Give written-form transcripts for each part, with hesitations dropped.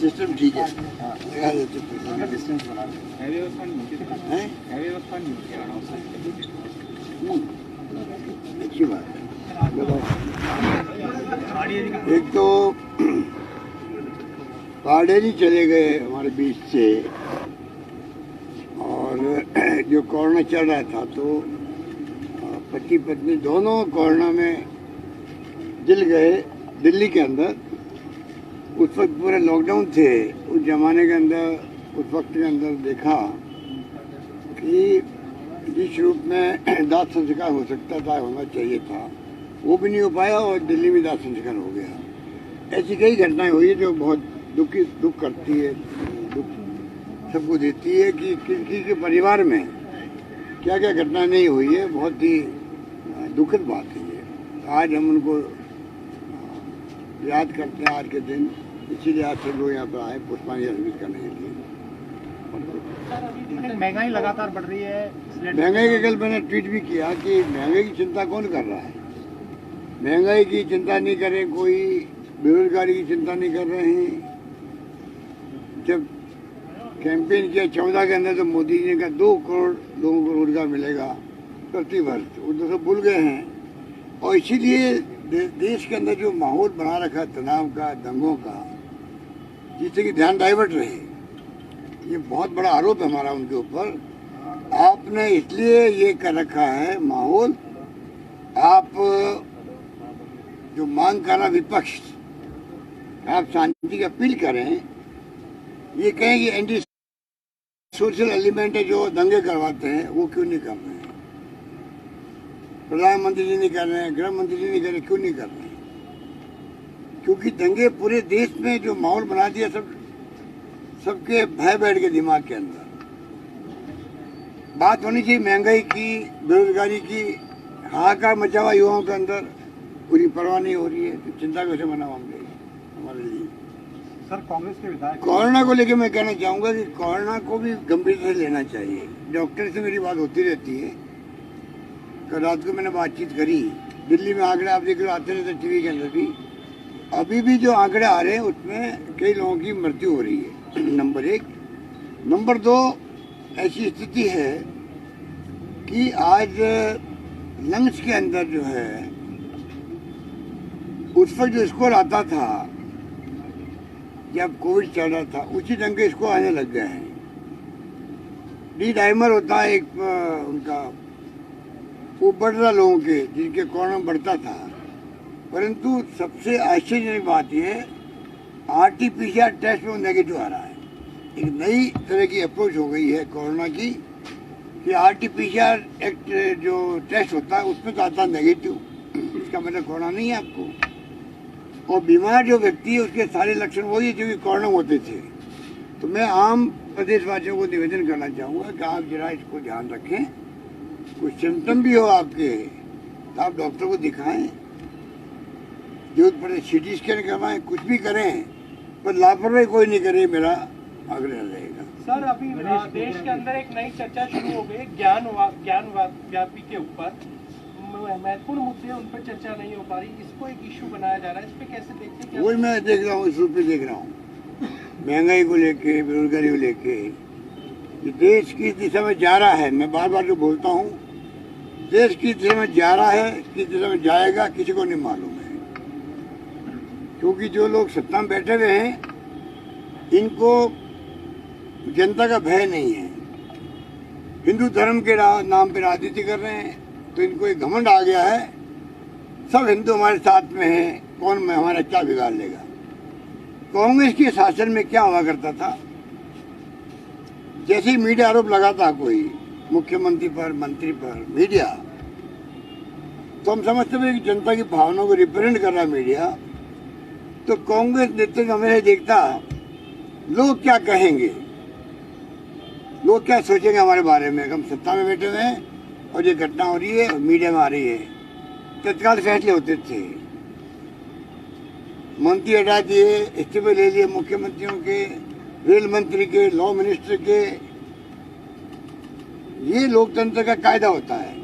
System ठीक है। है व्यवस्था नहीं अच्छी बात है। बताओ, एक तो पाडेरी चले गए हमारे बीच से, और जो कोरोना चल रहा था तो पति पत्नी दोनों कोरोना में जल गए दिल्ली के अंदर। उस वक्त पूरे लॉकडाउन थे। उस जमाने के अंदर, उस वक्त के अंदर देखा कि जिस रूप में दाह संस्कार हो सकता था, होना चाहिए था, वो भी नहीं हो पाया और दिल्ली में दाह संस्कार हो गया। ऐसी कई घटनाएं हुई जो बहुत दुख करती है, दुख सबको देती है कि किसी के परिवार में क्या क्या घटना नहीं हुई है। बहुत ही दुखद बात है ये। आज हम उनको याद करते हैं आज के दिन, इसीलिए आज सब लोग यहाँ पर आए पुष्पांजलि अर्पित करने के लिए। महंगाई लगातार बढ़ रही है। महंगाई के कल मैंने ट्वीट भी किया कि महंगाई की चिंता कौन कर रहा है। महंगाई की चिंता नहीं करे कोई, बेरोजगारी की चिंता नहीं कर रहे हैं। जब कैंपेन किया 14 के अंदर तो मोदी जी ने कहा 2 करोड़ लोगों को रोजगार मिलेगा प्रति वर्ष, वो तो सब भूल गए हैं। और इसीलिए देश के अंदर जो माहौल बना रखा तनाव का, दंगों का, जिससे कि ध्यान डाइवर्ट रहे, ये बहुत बड़ा आरोप है हमारा उनके ऊपर। आपने इसलिए ये कर रखा है माहौल, आप जो मांग कर रहा विपक्ष, आप शांति की अपील करें, ये कहें कि एंटी सोशल एलिमेंट है जो दंगे करवाते हैं, वो क्यों नहीं कर रहे हैं? प्रधानमंत्री जी नहीं कर रहे हैं, गृह मंत्री जी नहीं कर रहे, क्यों नहीं कर रहे हैं? क्योंकि दंगे पूरे देश में जो माहौल बना दिया, सबके भय बैठ के दिमाग के अंदर। बात होनी चाहिए महंगाई की, बेरोजगारी की, हाहाकार मचा हुआ युवाओं के अंदर, पूरी परवाह नहीं हो रही है। तो चिंता कैसे मनाओ होंगे हमारे लिए? सर, कांग्रेस के विधायक कोरोना को लेकर मैं कहना चाहूँगा कि कोरोना को भी गंभीरता से लेना चाहिए। डॉक्टर से मेरी बात होती रहती है। कल रात को मैंने बातचीत करी। दिल्ली में आंकड़े आप देख रहे आते रहते टीवी के अंदर भी, अभी भी जो आंकड़े आ रहे हैं उसमें कई लोगों की मृत्यु हो रही है, नंबर 1। नंबर 2, ऐसी स्थिति है कि आज लंग्स के अंदर जो है, उस वक्त जो स्कोर आता था जब कोविड चल रहा था, उसी ढंग के स्कोर आने लग गए हैं। डी डाइमर होता है एक उनका, वो बढ़ रहा लोगों के, जिनके कोरोना बढ़ता था। परंतु सबसे आश्चर्यजनक बात यह, RT-PCR टेस्ट में नेगेटिव आ रहा है। एक नई तरह की अप्रोच हो गई है कोरोना की कि RT-PCR एक्ट जो टेस्ट होता है उसमें तो आता नेगेटिव, इसका मतलब कोरोना नहीं है आपको। और बीमार जो व्यक्ति है उसके सारे लक्षण वही है जो कि कोरोना होते थे। तो मैं आम प्रदेशवासियों को निवेदन करना चाहूँगा कि आप जरा इसको ध्यान रखें। कुछ सिम्टम भी हो आपके तो आप डॉक्टर को दिखाएं, जरूरत पड़े CT स्कैन करवाएं, कुछ भी करें, पर लापरवाही कोई नहीं करे, मेरा आग्रह रहेगा। सर, अभी देश के अंदर एक नई चर्चा शुरू हो गई ज्ञान व्यापी के ऊपर। महत्वपूर्ण मुद्दे उन पर चर्चा नहीं हो पा रही, इसको एक इशू बनाया जा रहा है, इस पे कैसे देखते हैं? वही मैं देख रहा हूँ, इस रूप में देख रहा हूँ। महंगाई को लेके, बेरोजगारी को लेके, देश किस दिशा में जा रहा है, मैं बार बार जो बोलता हूँ, देश किस दिशा में जा रहा है, किस दिशा में जाएगा, किसी को नहीं मालूम है। क्योंकि जो लोग सत्ता में बैठे हुए हैं, इनको जनता का भय नहीं है। हिंदू धर्म के नाम पे राजनीति कर रहे हैं, तो इनको एक घमंड आ गया है, सब हिंदू हमारे साथ में हैं, कौन हमारा क्या बिगाड़ लेगा। कांग्रेस के शासन में क्या हुआ करता था, जैसे ही मीडिया आरोप लगाता कोई मुख्यमंत्री पर, मंत्री पर, मीडिया, तो हम समझते थे कि जनता की भावनाओं को रिप्रेजेंट कर रहा मीडिया। तो कांग्रेस नेतृत्व हमें देखता लोग क्या कहेंगे, लोग क्या सोचेंगे हमारे बारे में। हम सत्ता में बैठे हुए हैं और ये घटना हो रही है, मीडिया में आ रही है, तत्काल फैसले होते थे। मंत्री हटा दिए, इस्तीफे ले लिए मुख्यमंत्रियों के, रेल मंत्री के, लॉ मिनिस्टर के। ये लोकतंत्र का कायदा होता है।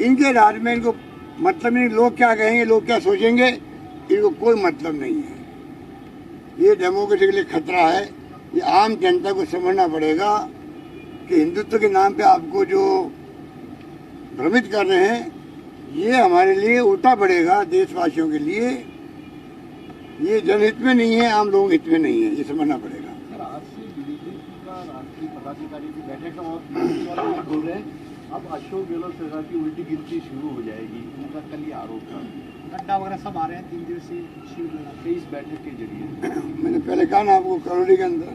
इनके राज में इनको मतलब नहीं, लोग क्या कहेंगे, लोग क्या सोचेंगे, इनको कोई मतलब नहीं है। ये डेमोक्रेसी के लिए खतरा है। ये आम जनता को समझना पड़ेगा कि हिंदुत्व के नाम पे आपको जो भ्रमित कर रहे हैं ये हमारे लिए उल्टा पड़ेगा, देशवासियों के लिए। ये जनहित में नहीं है, आम लोगों हित में नहीं है, ये समझना पड़ेगा। सर, आज से बीजेपी का राष्ट्रीय पदाधिकारी की बैठक है और बीजेपी बोल रहे हैं अब अशोक गहलोत सरकार की उल्टी गिनती शुरू हो जाएगी। उनका कल ये आरोप था। गड्ढा वगैरह सब आ रहे हैं 3 दिवसीय शिविर इस बैठक के जरिए। मैंने पहले कहा ना आपको, करौली के अंदर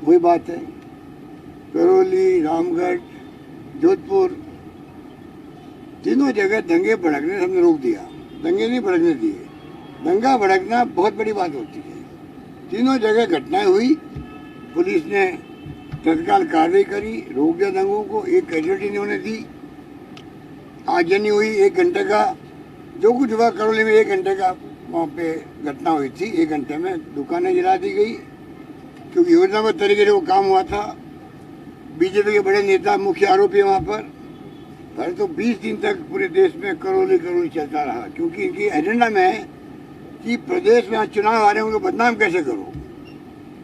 वही बात है। करौली, रामगढ़, जोधपुर, तीनों जगह दंगे भड़कने हमने रोक दिया। दंगे नहीं भड़कने दिए। दंगा भड़कना बहुत बड़ी बात होती है। तीनों जगह घटनाएं हुई, पुलिस ने तत्काल कार्रवाई करी, रोक दिया दंगों को, एक कैजुअल्टी नहीं होने दी। आगजनी हुई 1 घंटे का, जो कुछ हुआ करौली में 1 घंटे का वहाँ पे घटना हुई थी। 1 घंटे में दुकानें जला दी गई, क्योंकि योजनाबद्ध तरीके से वो काम हुआ था। बीजेपी के बड़े नेता मुख्य आरोपी वहाँ पर तो 20 दिन तक पूरे देश में करौली चलता रहा, क्योंकि इनकी एजेंडा में है कि प्रदेश में आज चुनाव आ रहे हैं उनको बदनाम कैसे करो,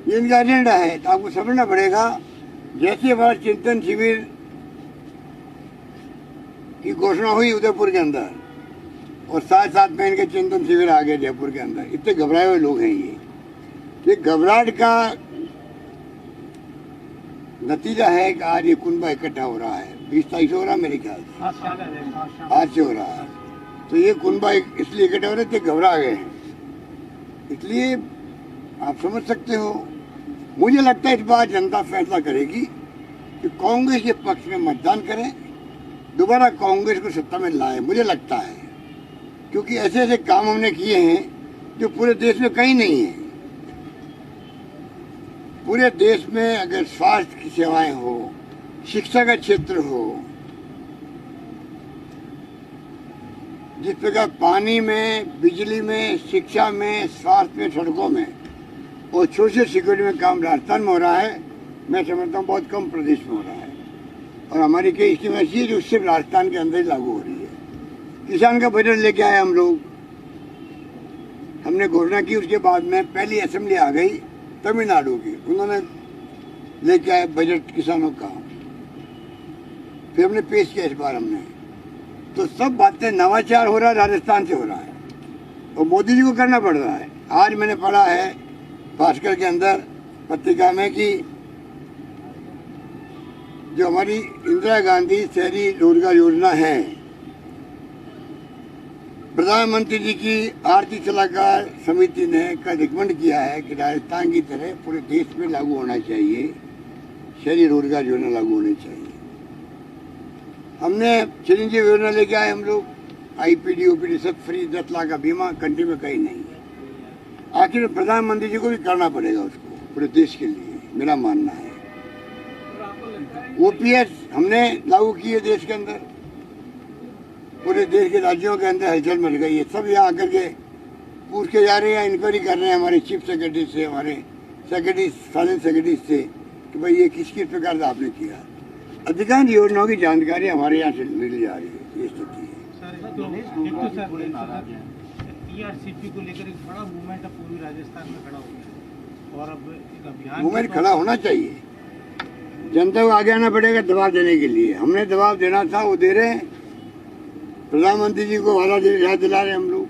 ये इनका एजेंडा है। तो आपको समझना पड़ेगा, जैसे हमारा चिंतन शिविर की घोषणा हुई उदयपुर के अंदर और साथ में इनके चिंतन शिविर आ गए जयपुर के अंदर, इतने घबराए हुए लोग हैं। ये घबराहट का नतीजा है कि आज ये कुनबा इकट्ठा हो रहा है। 20 तारीख से हो रहा है मेरे ख्याल से, आज से हो रहा है। तो ये कुनबा इसलिए इकट्ठा हो रहे थे, घबरा गए हैं। इसलिए आप समझ सकते हो, मुझे लगता है इस बार जनता फैसला करेगी कि कांग्रेस के पक्ष में मतदान करें, दोबारा कांग्रेस को सत्ता में लाए, मुझे लगता है। क्योंकि ऐसे ऐसे काम हमने किए हैं जो पूरे देश में कहीं नहीं है। पूरे देश में अगर स्वास्थ्य की सेवाएं हो, शिक्षा का क्षेत्र हो, जिस प्रकार पानी में, बिजली में, शिक्षा में, स्वास्थ्य में, सड़कों में और सोशल सिक्योरिटी में काम राजस्थान में हो रहा है, मैं समझता हूँ बहुत कम प्रदेश में हो रहा है। और हमारी कई स्कीम ऐसी है जो सिर्फ राजस्थान के अंदर ही लागू हो रही है। किसान का बजट लेके आए हम लोग, हमने घोषणा की, उसके बाद में पहली असेंबली आ गई तमिलनाडु की, उन्होंने लेके आए बजट किसानों का, फिर हमने पेश किया इस बार हमने। तो सब बातें नवाचार हो रहा है, राजस्थान से हो रहा है और मोदी जी को करना पड़ रहा है। आज मैंने पढ़ा है भास्कर के अंदर पत्रिका में कि जो हमारी इंदिरा गांधी शहरी रोजगार योजना है, प्रधानमंत्री जी की आर्थिक सलाहकार समिति ने कल रिकमेंड किया है कि राजस्थान की तरह पूरे देश में लागू होना चाहिए, शहरी रोजगार योजना लागू होनी चाहिए। हमने चिरंजीवी योजना लेके आए हम लोग, आईपीडी ओपीडी सब फ्री, 10 लाख का बीमा, कंट्री में कहीं नहीं है। आखिर प्रधानमंत्री जी को भी करना पड़ेगा उसको पूरे देश के लिए, मेरा मानना है। ओपीएस हमने लागू किए देश के अंदर, पूरे देश के राज्यों के अंदर हलचल मच गई है। सब यहाँ आकर के पूछ के जा रहे हैं, इंक्वायरी कर रहे हैं हमारे चीफ सेक्रेटरी से, हमारे सेक्रेटरी, फाइनेंस सेक्रेटरी से कि भाई ये किस किस प्रकार से आपने किया। अधिकांश योजनाओं की जानकारी हमारे यहाँ से मिल जा रही है, ये स्थिति है। टीआरसीपी को लेकर एक बड़ा मूवमेंट पूरी राजस्थान में खड़ा हो गया और अब एक अभियान मूवमेंट खड़ा होना चाहिए, जनता को आगे आना पड़ेगा दबाव देने के लिए। हमने दबाव देना था, वो दे रहे हैं। प्रधानमंत्री जी को वादा याद दिला रहे हम लोग,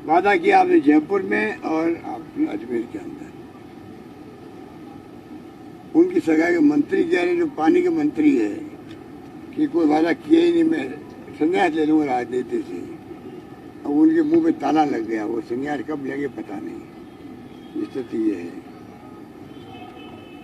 वादा किया आपने जयपुर में और आपने अजमेर के अंदर। उनकी सगाई के मंत्री कह रहे, जो पानी के मंत्री है, कि कोई वादा किया ही नहीं, मैं संन्यास ले लूँगा राजनीति से। अब उनके मुंह पे ताला लग गया, वो संन्यास कब लेंगे पता नहीं। स्थिति ये है,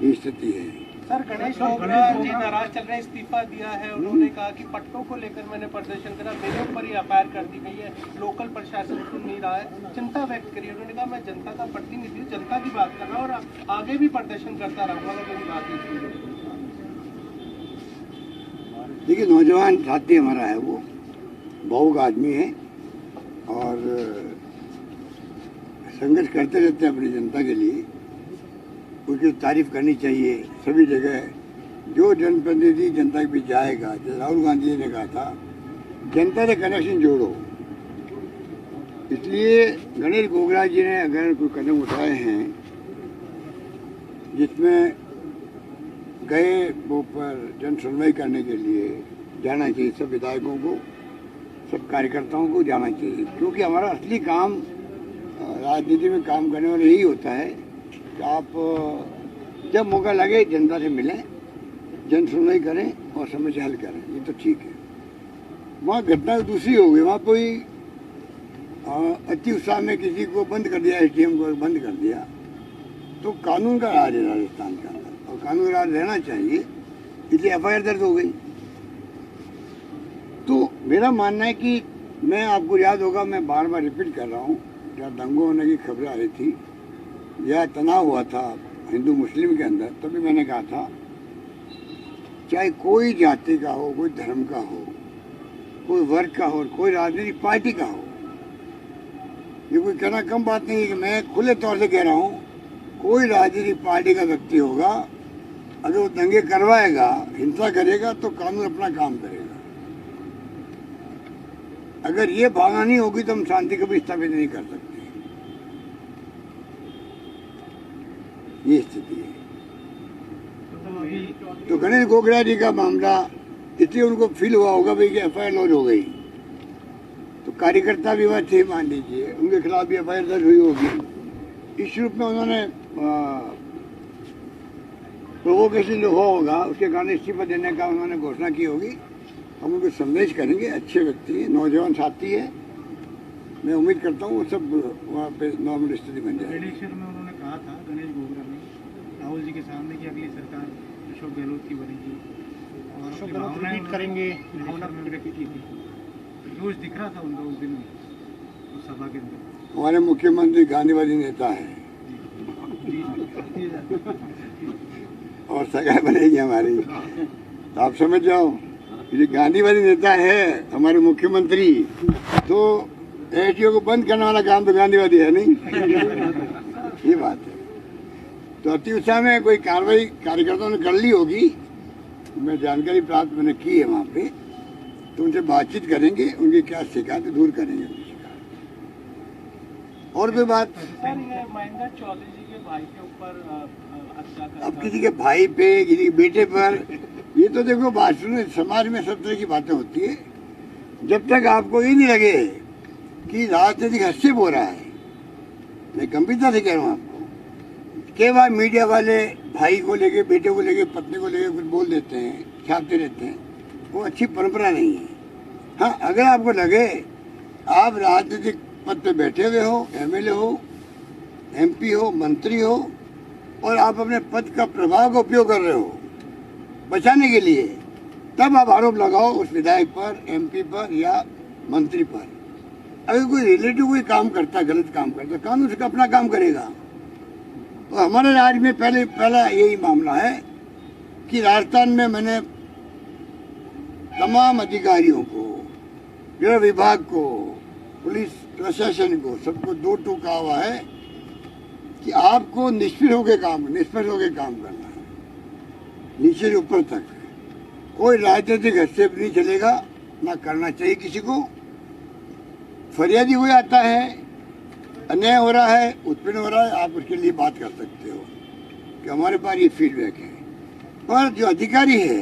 ये स्थिति है। सर, गणेश ओबरा जी नाराज चल रहे हैं, इस्तीफा दिया है। उन्होंने कहा कि पट्टों को लेकर मैंने प्रदर्शन करा, मेरे ऊपर ही एफआईआर कर दी गई है, लोकल प्रशासन सुन नहीं रहा है, चिंता व्यक्त करी। उन्होंने कहा मैं जनता का प्रतिनिधि हूं, जनता की बात कर रहा हूँ और आगे भी प्रदर्शन करता रहूंगा अगर मेरी बात नहीं सुनी। देखिए, नौजवान साथी हमारा है, वो भावुक आदमी है और संघर्ष करते रहते हैं अपनी जनता के लिए। उसकी तारीफ करनी चाहिए सभी जगह। जो जनप्रतिनिधि जनता के बीच जाएगा, जैसे राहुल गांधी जी ने कहा था, जनता से कनेक्शन जोड़ो। इसलिए गणेश गोगरा जी ने अगर कोई कदम उठाए हैं जिसमें गए वो पर जन सुनवाई करने के लिए जाना चाहिए, सब विधायकों को, सब कार्यकर्ताओं को जाना चाहिए, क्योंकि हमारा असली काम राजनीति में काम करने वाला यही होता है कि आप जब मौका लगे जनता से मिलें, जन सुनवाई करें और समस्या हल करें, ये तो ठीक है। वहाँ घटना दूसरी हो गई, वहाँ कोई अति उत्साह में किसी को बंद कर दिया, एसडीएम को बंद कर दिया, तो कानून का राज है राजस्थान के अंदर और कानून का राज रहना चाहिए, इसलिए एफआईआर दर्ज हो गई। तो मेरा मानना है कि मैं, आपको याद होगा, मैं बार बार रिपीट कर रहा हूँ, जब दंगों होने की खबरें आ रही थी या तनाव हुआ था हिंदू मुस्लिम के अंदर, तभी मैंने कहा था चाहे कोई जाति का हो, कोई धर्म का हो, कोई वर्ग का हो, कोई राजनीतिक पार्टी का हो, ये कोई कहना कम बात नहीं है कि मैं खुले तौर से कह रहा हूँ, कोई राजनीतिक पार्टी का व्यक्ति होगा, अगर वो दंगे करवाएगा, हिंसा करेगा, तो कानून अपना काम करेगा। अगर ये भावना नहीं होगी तो हम शांति कभी स्थापित नहीं कर सकते। ये स्थिति है। तो गणेश गोगरा जी का मामला इसलिए उनको फील हुआ होगा भाई कि एफआईआर लॉन्च हो गई, तो कार्यकर्ता भी वह थे, मान लीजिए, उनके खिलाफ भी एफआईआर दर्ज हुई होगी। इस रूप में उन्होंने प्रोवोकेशन जो हुआ होगा, उसके कारण इस्तीफा देने का उन्होंने घोषणा की होगी। हम उनको संदेश करेंगे, अच्छे व्यक्ति हैं, नौजवान साथी है, मैं उम्मीद करता हूँ वो सब वहाँ पे नॉर्मल स्थिति बन जाए। बेड़ेश्वर में उन्होंने कहा था गणेश गोगरा ने राहुल जी के सामने कि अगली सरकार अशोक गहलोत की बनेगी और अशोक गहलोत रिपीट करेंगे, भावना व्यक्त की थी, जोश दिख रहा था उनका उस दिन उस सभा के अंदर। हमारे मुख्यमंत्री गांधीवादी नेता है और सगाई बनेगी हमारी, तो आप समझ जाओ, ये गांधीवादी नेता है हमारे मुख्यमंत्री, तो एसडीओ को बंद करने वाला काम तो गांधीवादी है नहीं। ये बात है। तो अति उत्साह में कोई कार्रवाई कार्यकर्ताओं ने कर ली होगी, मैं जानकारी प्राप्त मैंने की है वहाँ पे, तो उनसे बातचीत करेंगे, उनकी क्या शिकायत दूर करेंगे उनकी शिकायत। और कोई बात? सर, ये महेंद्र चौधरी जी के भाई के ऊपर हत्या का, अब किसी के भाई पे, किसी के बेटे पर, ये तो देखो बात सुनो, समाज में सब तरह की बातें होती है। जब तक आपको ये नहीं लगे कि राजनीतिक हस्तक्षेप हो रहा है, मैं गंभीरता से कह रहा हूँ आपको, कई बार मीडिया वाले भाई को लेके, बेटे को लेके, पत्नी को लेके कुछ बोल देते हैं, छापते रहते हैं, वो अच्छी परंपरा नहीं है। हाँ, अगर आपको लगे आप राजनीतिक पद पे बैठे हुए हो, एमएलए हो, एमपी हो, मंत्री हो, और आप अपने पद का प्रभाव का उपयोग कर रहे हो बचाने के लिए, तब आप आरोप लगाओ उस विधायक पर, एमपी पर या मंत्री पर। अगर कोई रिलेटिव कोई काम करता, गलत काम करता, कानून उसका अपना काम करेगा। तो हमारे राज्य में पहला यही मामला है कि राजस्थान में मैंने तमाम अधिकारियों को, गृह विभाग को, पुलिस प्रशासन को, सबको दो टू कहा हुआ है कि आपको निष्पक्ष होकर काम करना है, नीचे से ऊपर तक। कोई राजनीतिक हस्तक्षेप नहीं चलेगा, ना करना चाहिए किसी को। फरियादी कोई आता है, अन्याय हो रहा है, उत्पन्न हो रहा है, आप उसके लिए बात कर सकते हो कि हमारे पास ये फीडबैक है। पर जो अधिकारी है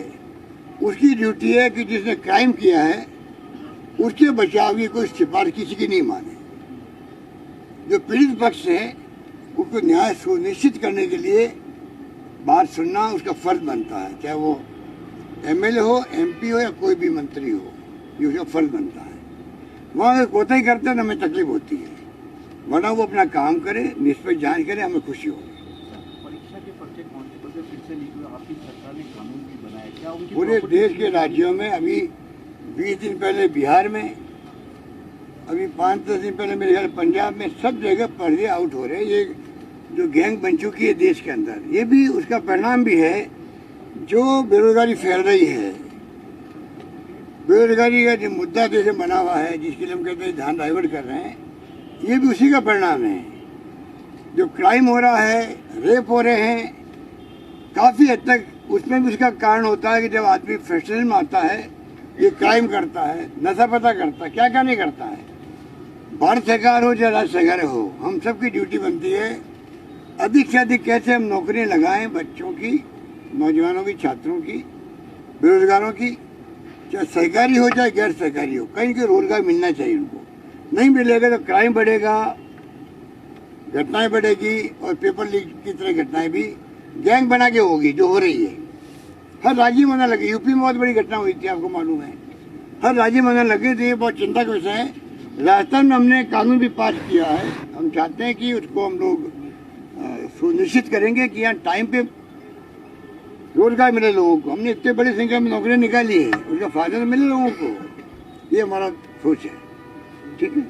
उसकी ड्यूटी है कि जिसने क्राइम किया है उसके बचाव की कोई सिफारिश किसी की नहीं माने। जो पीड़ित पक्ष है उसको न्याय सुनिश्चित करने के लिए बात सुनना उसका फर्ज बनता है, चाहे वो एमएलए हो, एमपी हो या कोई भी मंत्री हो, ये उसका फर्ज बनता है। वहाँ अगर कोताही करते हैं तो हमें तकलीफ होती है, वरना वो अपना काम करे, निष्पक्ष जांच करे, हमें खुशी होगी। परीक्षा के पर्चे कांस्टेबल से फिर से लीक हुए, आपकी सरकार ने कानून भी बनाया, क्या उनकी पूरे देश के राज्यों में, अभी 20 दिन पहले बिहार में, अभी 5-10 दिन पहले मेरे ख्याल पंजाब में, सब जगह पर्दे आउट हो रहे हैं। ये जो गैंग बन चुकी है देश के अंदर, ये भी उसका परिणाम भी है। जो बेरोजगारी फैल रही है, बेरोजगारी का जो मुद्दा जैसे बना हुआ है, जिसके लिए हम कहते हैं ध्यान डाइवर्ट कर रहे हैं, ये भी उसी का परिणाम है। जो क्राइम हो रहा है, रेप हो रहे हैं, काफ़ी हद तक उसमें भी उसका कारण होता है कि जब आदमी फ्रस्ट्रेशन में आता है, ये क्राइम करता है, नशा पता करता है, क्या क्या नहीं करता है। भारत सरकार हो या राज्य सरकार हो, हम सबकी ड्यूटी बनती है अधिक से अधिक कैसे हम नौकरियां लगाएं बच्चों की, नौजवानों की, छात्रों की, बेरोजगारों की, चाहे सरकारी हो चाहे गैर सरकारी हो, कहीं के रोजगार मिलना चाहिए उनको। नहीं मिलेगा तो क्राइम बढ़ेगा, घटनाएं बढ़ेगी और पेपर लीक की तरह घटनाएं भी गैंग बना के होगी, जो हो रही है। हर राज्य में होने लगी, यूपी में बहुत बड़ी घटना हुई थी, आपको मालूम है। हर राज्य में होने लगे थे, ये बहुत चिंता का विषय है। राजस्थान में हमने कानून भी पास किया है, हम चाहते हैं कि उसको हम लोग सुनिश्चित करेंगे कि यहाँ टाइम पे रोजगार मिले लोगों को। हमने इतने बड़ी संख्या में नौकरियां निकाली है, उसका फायदा तो मिले लोगों को, ये हमारा सोच है। ठीक है।